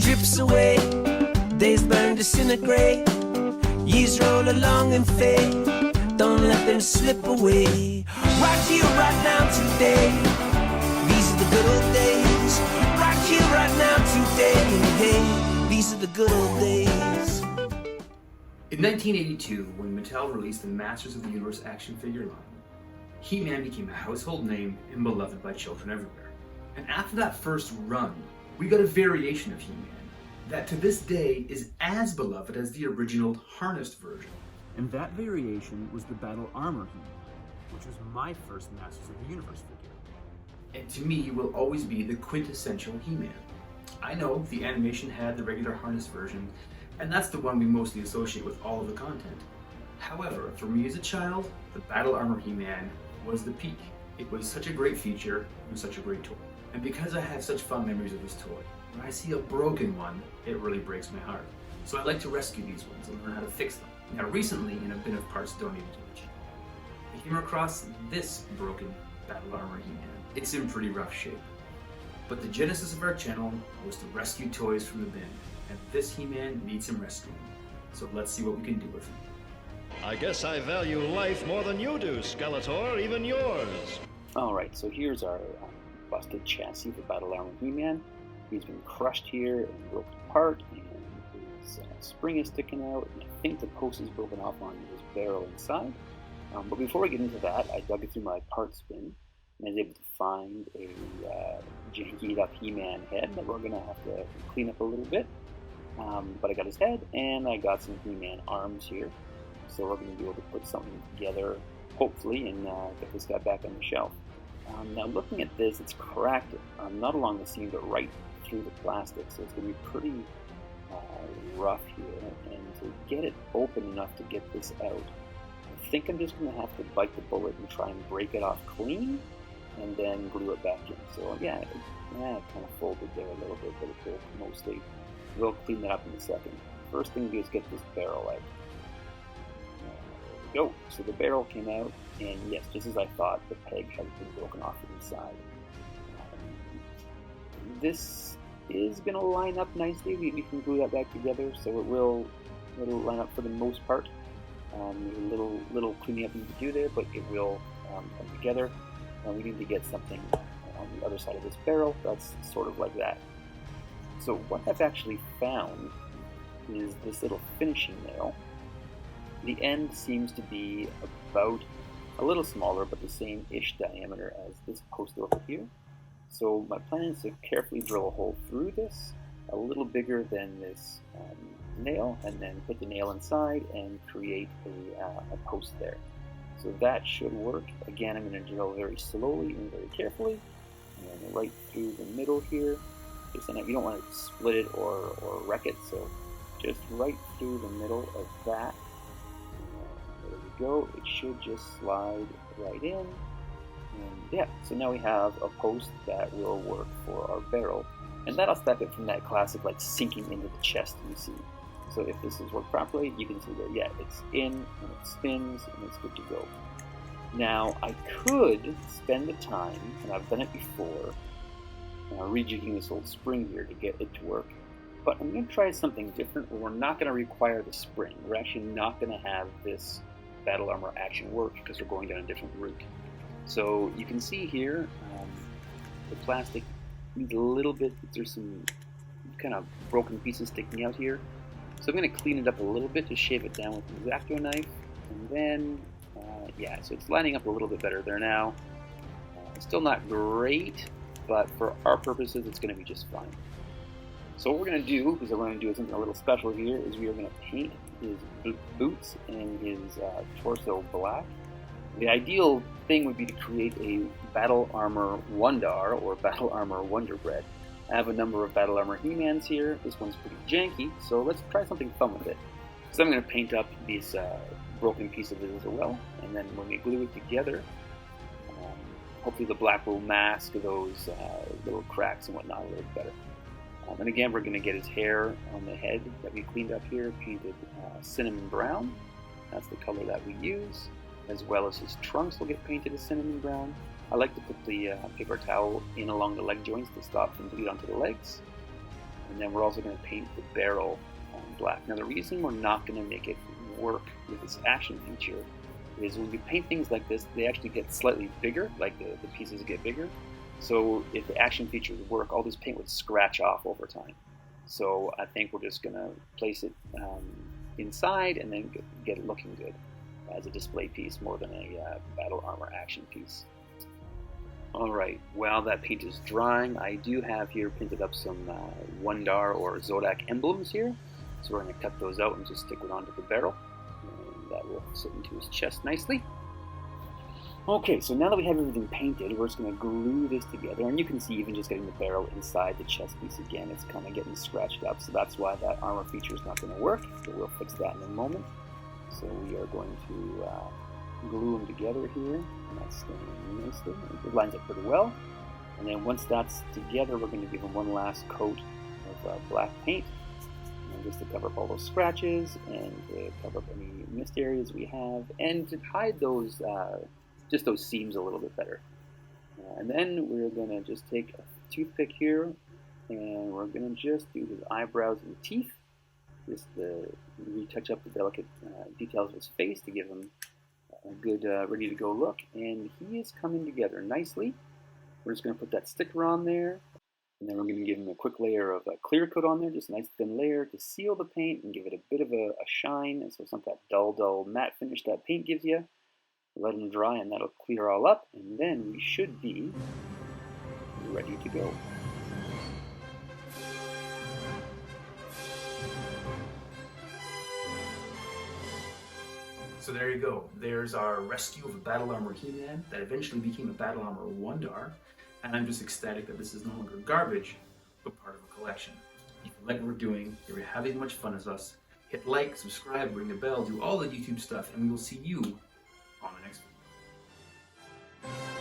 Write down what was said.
drips away, days burn, disintegrate, years roll along and fade. Don't let them slip away. Right here, right now, today. These are the good old days. Right here, right now, today. Hey, these are the good old days. In 1982, when Mattel released the Masters of the Universe action figure line, He-Man became a household name and beloved by children everywhere. And after that first run, we got a variation of He-Man that to this day is as beloved as the original harnessed version. And that variation was the Battle Armor He-Man, which was my first Masters of the Universe figure. And to me will always be the quintessential He-Man. I know the animation had the regular harnessed version, and that's the one we mostly associate with all of the content. However, for me as a child, the Battle Armor He-Man was the peak. It was such a great feature and such a great toy. And because I have such fond memories of this toy, when I see a broken one, it really breaks my heart. So I like to rescue these ones and learn how to fix them. Now recently, in a bin of parts donated to the channel, I came across this broken Battle Armor He-Man. It's in pretty rough shape. But the genesis of our channel was to rescue toys from the bin, and this He-Man needs some rescuing. So let's see what we can do with him. I guess I value life more than you do, Skeletor, even yours. Alright, so here's our busted chassis for Battle Armor He-Man. He's been crushed here and broken apart, and his spring is sticking out, and I think the post is broken off on his barrel inside. But before we get into that, I dug through my parts bin, and I was able to find a jankied up He-Man head that we're going to have to clean up a little bit. But I got his head, and I got some He-Man arms here. So we're going to be able to put something together, hopefully, and get this guy back on the shelf. Now looking at this, it's cracked, not along the seam, but right through the plastic, so it's going to be pretty rough here. And to get it open enough to get this out, I think I'm just going to have to bite the bullet and try and break it off clean, and then glue it back in. So yeah, it kind of folded there a little bit, but it broke mostly. We'll clean that up in a second. First thing to do is get this barrel out. There we go. So the barrel came out, and yes, just as I thought, the peg has been broken off the inside. This is going to line up nicely. We can glue that back together, so it'll line up for the most part. There's a little cleaning up we need to do there, but it will come together. And we need to get something on the other side of this barrel that's sort of like that. So what I've actually found is this little finishing nail. The end seems to be about a little smaller, but the same-ish diameter as this post over here. So my plan is to carefully drill a hole through this, a little bigger than this nail, and then put the nail inside and create a post there. So that should work. Again, I'm going to drill very slowly and very carefully, and then right through the middle here. You don't want to split it or wreck it, so just right through the middle of that. There we go. It should just slide right in. And yeah, so now we have a post that will work for our barrel. And that'll stop it from that classic like sinking into the chest you see. So if this is worked properly, you can see that, yeah, it's in and it spins and it's good to go. Now, I could spend the time, and I've done it before, rejigging this old spring here to get it to work. But I'm going to try something different where we're not going to require the spring. We're actually not going to have this Battle Armor action work because we're going down a different route. So you can see here, the plastic needs a little bit, there's some kind of broken pieces sticking out here. So I'm going to clean it up a little bit to shave it down with an X-Acto knife. And then, yeah, so it's lining up a little bit better there now. Still not great, but for our purposes, it's going to be just fine. So what we're going to do, because we're going to do something a little special here, is we are going to paint his boots and his torso black. The ideal thing would be to create a Battle Armor Wun-Dar or Battle Armor Wonder Bread. I have a number of Battle Armor He-Mans here. This one's pretty janky, so let's try something fun with it. So I'm going to paint up this broken piece of it as well, and then when we glue it together, hopefully the black will mask those little cracks and whatnot a little better. And again, we're going to get his hair on the head that we cleaned up here, painted cinnamon brown. That's the color that we use, as well as his trunks will get painted as cinnamon brown. I like to put the paper towel in along the leg joints to stop from bleed onto the legs. And then we're also going to paint the barrel black. Now the reason we're not going to make it work with this action feature is when you paint things like this, they actually get slightly bigger, like the pieces get bigger. So if the action features work, all this paint would scratch off over time. So I think we're just going to place it inside and then get it looking good as a display piece more than a battle armor action piece. Alright, while that paint is drying, I do have here printed up some Wun-Dar or Zodak emblems here. So we're going to cut those out and just stick it onto the barrel. And that will sit into his chest nicely. Okay, so now that we have everything painted, we're just going to glue this together. And you can see even just getting the barrel inside the chest piece again, it's kind of getting scratched up. So that's why that armor feature is not going to work. But we'll fix that in a moment. So we are going to glue them together here. And that's staying nicely. It lines up pretty well. And then once that's together, we're going to give them one last coat of black paint. And just to cover up all those scratches and to cover up any missed areas we have. And to hide those just those seams a little bit better. And then we're going to just take a toothpick here and we're going to just do his eyebrows and teeth. Just retouch up the delicate details of his face to give him a good ready to go look. And he is coming together nicely. We're just going to put that sticker on there. And then we're going to give him a quick layer of clear coat on there, just a nice thin layer to seal the paint and give it a bit of a shine. And so it's not that dull matte finish that paint gives you. Let them dry and that'll clear all up, and then we should be ready to go. So there you go. There's our rescue of a battle armor He-Man that eventually became a battle armor Wun-Dar, and I'm just ecstatic that this is no longer garbage, but part of a collection. If you like what we're doing, if you're having as much fun as us, hit like, subscribe, ring the bell, do all the YouTube stuff, and we will see you on the next video.